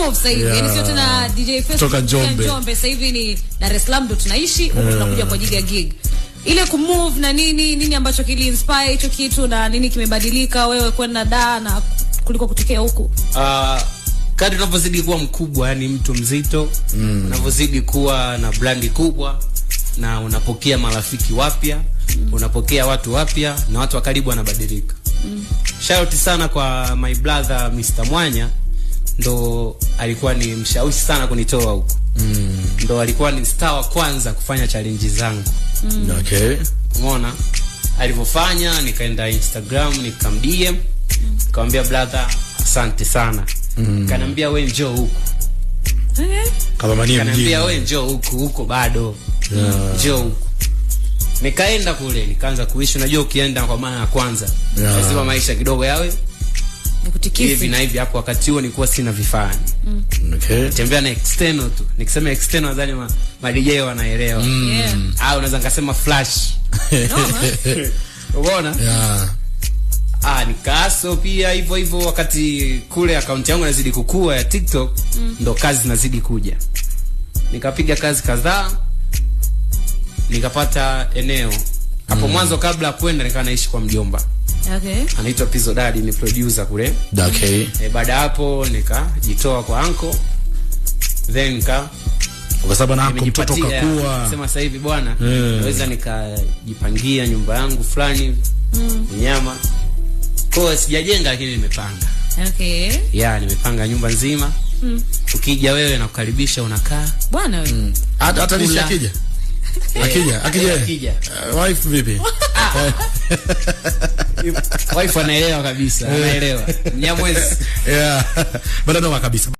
move sasa hivi. Yaani sio tena DJ Fest kutoka Njombe. Sasa hivi ni Dar es Salaam ndo tunaishi, huko tunakuja kwa ajili ya gig. Ile kumove na nini ambacho kili inspire hicho kitu na nini kimebadilika wewe kwenda da na kuliko kutokea huku? Kadri unavyozidi kuwa mkubwa, yani mtu mzito, unavyozidi kuwa na brandi kubwa na unapokea marafiki wapya, unapokea watu wapya na watu wa karibu wanabadilika. Shout sana kwa my brother Mr. Mwanya, ndo alikuwa ni mshawishi sana kunitoa huko. Ndo alikuwa ni star wa kwanza kufanya challenge zangu. Okay. Umeona? Alipofanya nikaenda Instagram nikamdm, nikamwambia brother asante sana. Kanambia wewe njoo huko. Kama mania mjini. Kanambia wewe njoo huko bado. Njoo huko. Nikaenda kule, nikaanza kuishi. Unajua ukienda kwa mara ya kwanza, lazima maisha kidogo yawe Nikutikifu. Hivi na hivi. Hapo wakati huo nilikuwa sina vifaa. Okay. Tembea na external tu. Nikisema external nadhani ma DJ wanaelewa. Au unaweza ngasema flash. Unaona? Nikaso pia hivyo wakati kule account yangu inazidi kukua ya TikTok, ndo kazi zinazidi kuja. Nikapiga kazi kadhaa, nikapata eneo. Hapo mwanzo kabla kwenda nikawa naishi kwa mjomba. Okay. Anaitwa Pizzo Daddy, ni producer kule. Okay. Baada hapo nikajitoa kwa uncle. Then kwa sababu na mtoto kakua. Sema sasa hivi bwana, naweza nikajipangia nyumba yangu fulani, nyama. Kwa sijajenga lakini nimepanga. Okay. Nimepanga nyumba nzima. Ukija wewe na kukaribisha unakaa. Bwana wewe. Hata akija. Akija. Wife vipi? Wife anaelewa kabisa, anaelewa. Mnyamwezi. Bado ndo kabisa.